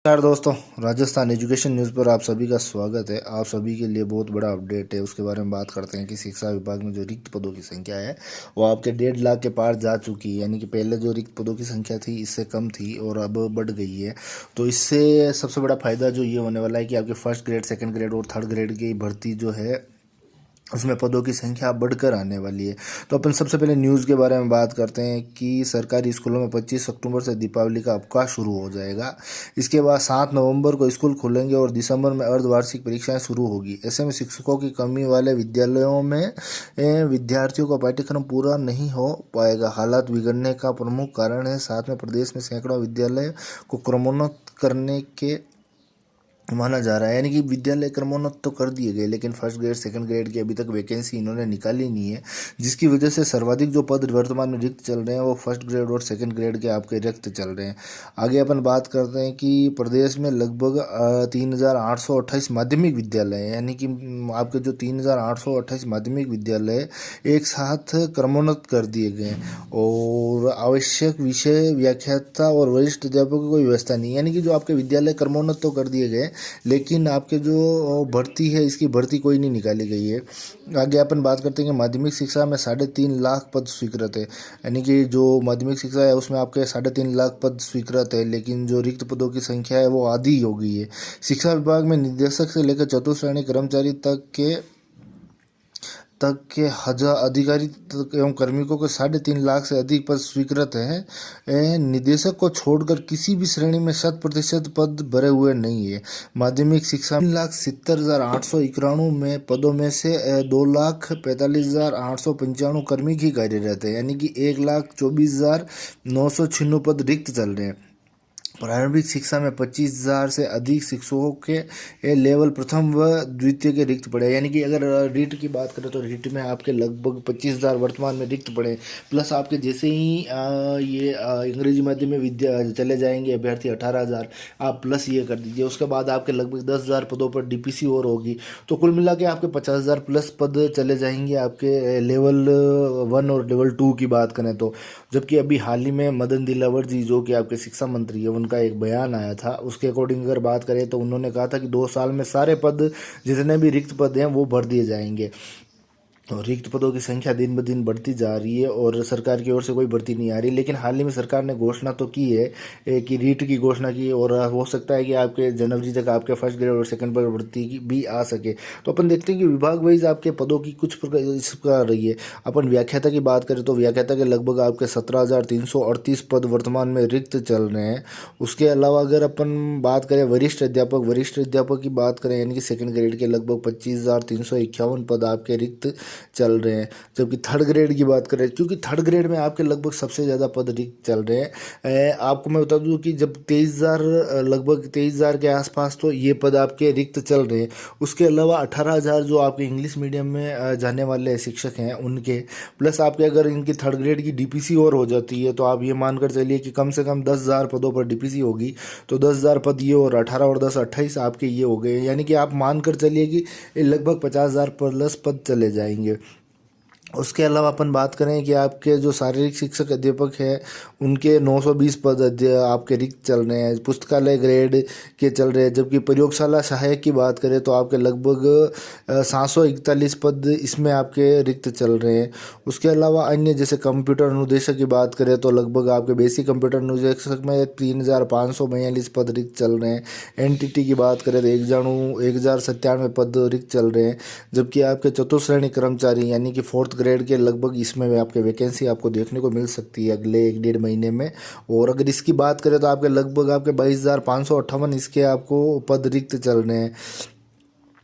नमस्कार दोस्तों, Rajasthan education news पर आप सभी का स्वागत है। आप सभी के लिए बहुत बड़ा अपडेट है, उसके बारे में बात करते हैं कि शिक्षा विभाग में जो रिक्त पदों की संख्या है वो आपके 1.5 लाख के पार जा चुकी है। यानी कि पहले जो रिक्त पदों की संख्या थी इससे कम थी और अब बढ़ गई है। तो इससे सबसे बड़ा फायदा जो ये होने वाला है कि आपके फर्स्ट ग्रेड, सेकंड ग्रेड और थर्ड ग्रेड की भर्ती जो है उसमें पदों की संख्या बढ़कर आने वाली है। तो अपन सबसे पहले न्यूज़ के बारे में बात करते हैं कि सरकारी स्कूलों में 25 अक्टूबर से दीपावली का अवकाश शुरू हो जाएगा। इसके बाद 7 नवंबर को स्कूल खुलेंगे और दिसंबर में अर्धवार्षिक परीक्षाएं शुरू होगी। ऐसे में शिक्षकों की कमी वाले विद्यालयों में विद्यार्थियों का पाठ्यक्रम पूरा नहीं हो पाएगा। हालात बिगड़ने का प्रमुख कारण है। साथ में प्रदेश में सैकड़ों विद्यालय को क्रमोन्नत करने के माना जा रहा है। यानी कि विद्यालय क्रमोन्नत तो कर दिए गए, लेकिन फर्स्ट ग्रेड, सेकंड ग्रेड की अभी तक वैकेंसी इन्होंने निकाली नहीं है, जिसकी वजह से सर्वाधिक जो पद वर्तमान में रिक्त चल रहे हैं वो फर्स्ट ग्रेड और सेकंड ग्रेड के आपके रिक्त चल रहे हैं। आगे अपन बात करते हैं कि प्रदेश में लगभग 3,828 माध्यमिक विद्यालय हैं। यानी कि आपके जो 3,828 माध्यमिक विद्यालय एक साथ क्रमोन्नत कर दिए गए हैं और आवश्यक विषय व्याख्याता और वरिष्ठ अध्यापकों की कोई व्यवस्था नहीं। यानी कि जो आपके विद्यालय क्रमोन्नत तो कर दिए गए, लेकिन आपके जो भर्ती है इसकी भर्ती कोई नहीं निकाली गई है। आगे अपन बात करते हैं कि माध्यमिक शिक्षा में 3.5 लाख पद स्वीकृत है। यानी कि जो माध्यमिक शिक्षा है उसमें आपके 3.5 लाख पद स्वीकृत है, लेकिन जो रिक्त पदों की संख्या है वो आधी हो गई है। शिक्षा विभाग में निदेशक से लेकर चतुर्थ श्रेणी कर्मचारी तक के हजार अधिकारी एवं कार्मिकों के 3.5 लाख से अधिक पद स्वीकृत हैं। निदेशक को छोड़कर किसी भी श्रेणी में 100% पद भरे हुए नहीं है। माध्यमिक शिक्षा 3,70,891 में पदों में से 2,45,895 कार्मिक ही कार्यरत है। यानी कि 1,24,996 पद रिक्त चल रहे हैं। प्रारंभिक शिक्षा में 25,000 से अधिक शिक्षकों के लेवल प्रथम व द्वितीय के रिक्त पड़े। यानी कि अगर रीट की बात करें तो रीट में आपके लगभग 25,000 वर्तमान में रिक्त पड़े, प्लस आपके जैसे ही ये अंग्रेजी माध्यम में विद्या चले जाएंगे अभ्यर्थी 18,000 आप प्लस ये कर दीजिए। उसके बाद आपके लगभग 10,000 पदों पर डीपीसी और होगी, तो कुल मिला के आपके 50,000 प्लस पद चले जाएंगे आपके लेवल 1 और लेवल 2 की बात करें तो। जबकि अभी हाल ही में मदन दिलावर जी जो कि आपके शिक्षा मंत्री है उनका एक बयान आया था, उसके अकॉर्डिंग अगर बात करें तो उन्होंने कहा था कि 2 साल में सारे पद जितने भी रिक्त पद हैं वो भर दिए जाएंगे। और रिक्त पदों की संख्या दिन ब दिन बढ़ती जा रही है और सरकार की ओर से कोई भर्ती नहीं आ रही। लेकिन हाल ही में सरकार ने घोषणा तो की है कि रीट की घोषणा की, और हो सकता है कि आपके जनवरी तक आपके फर्स्ट ग्रेड और सेकंड पर भर्ती भी आ सके। तो अपन देखते हैं कि विभाग वाइज आपके पदों की कुछ प्रकार इस प्रकार रही है। अपन व्याख्याता की बात करें तो व्याख्याता के लगभग आपके 17,338 पद वर्तमान में रिक्त चल रहे हैं। उसके अलावा अगर अपन बात करें वरिष्ठ अध्यापक की बात करें, यानी कि सेकंड ग्रेड के लगभग 25,351 पद आपके रिक्त चल रहे हैं। जबकि थर्ड ग्रेड की बात करें, क्योंकि थर्ड ग्रेड में आपके लगभग सबसे ज़्यादा पद रिक्त चल रहे हैं। आपको मैं बता दूं कि जब 23,000 लगभग 23,000 के आसपास तो ये पद आपके रिक्त चल रहे हैं। उसके अलावा 18,000 जो आपके इंग्लिश मीडियम में जाने वाले शिक्षक हैं उनके, प्लस आपके अगर इनकी थर्ड ग्रेड की डीपीसी और हो जाती है तो आप ये मानकर चलिए कि कम से कम 10,000 पदों पर डीपीसी होगी। तो 10,000 पद ये और 18 और 10 28 आपके ये हो गए। यानी कि आप मानकर चलिए कि लगभग 50,000 प्लस पद चले जाएंगे। उसके अलावा अपन बात करें कि आपके जो शारीरिक शिक्षक अध्यापक हैं उनके 920 पद आपके रिक्त चल रहे हैं। पुस्तकालय ग्रेड के चल रहे हैं। जबकि प्रयोगशाला सहायक की बात करें तो आपके लगभग 741 पद इसमें आपके रिक्त चल रहे हैं। उसके अलावा अन्य जैसे कंप्यूटर अनुदेशक की बात करें तो लगभग आपके बेसिक कंप्यूटर अनुदेशक में 3,542 पद रिक्त चल रहे हैं। एनटीटी की बात करें तो 1,097 पद रिक्त चल रहे हैं। जबकि आपके चतुर्थ श्रेणी कर्मचारी यानी कि फोर्थ ग्रेड के लगभग इसमें आपके वैकेंसी आपको देखने को मिल सकती है अगले 1-1.5 महीने में। और अगर इसकी बात करें तो आपके लगभग आपके 22,558 इसके आपको पद रिक्त चल रहे हैं।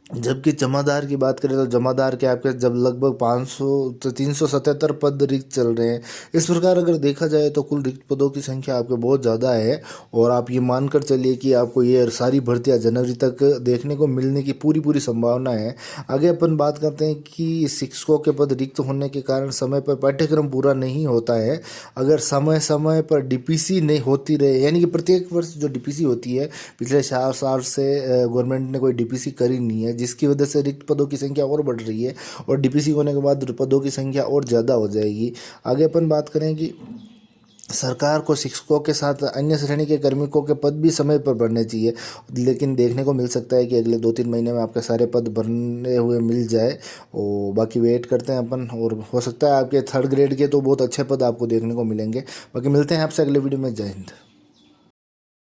जबकि जमादार की बात करें तो जमादार के आपके जब लगभग 500 तो 377 पद रिक्त चल रहे हैं। इस प्रकार अगर देखा जाए तो कुल रिक्त पदों की संख्या आपके बहुत ज़्यादा है और आप ये मानकर चलिए कि आपको ये सारी भर्तियां जनवरी तक देखने को मिलने की पूरी संभावना है। आगे अपन बात करते हैं कि शिक्षकों के पद रिक्त होने के कारण समय पर पाठ्यक्रम पूरा नहीं होता है। अगर समय समय पर डीपीसी नहीं होती रहे, यानी कि प्रत्येक वर्ष जो डीपीसी होती है पिछले 4 साल से गवर्नमेंट ने कोई डीपीसी करी नहीं है, जिसकी वजह से रिक्त पदों की संख्या और बढ़ रही है और डीपीसी होने के बाद पदों की संख्या और ज़्यादा हो जाएगी। आगे अपन बात करें कि सरकार को शिक्षकों के साथ अन्य श्रेणी के कार्मिकों के पद भी समय पर भरने चाहिए, लेकिन देखने को मिल सकता है कि अगले 2-3 महीने में आपके सारे पद भरने हुए मिल जाए। और बाकी वेट करते हैं अपन, और हो सकता है आपके 3rd ग्रेड के तो बहुत अच्छे पद आपको देखने को मिलेंगे। बाकी मिलते हैं आपसे अगले वीडियो में। जय हिंद।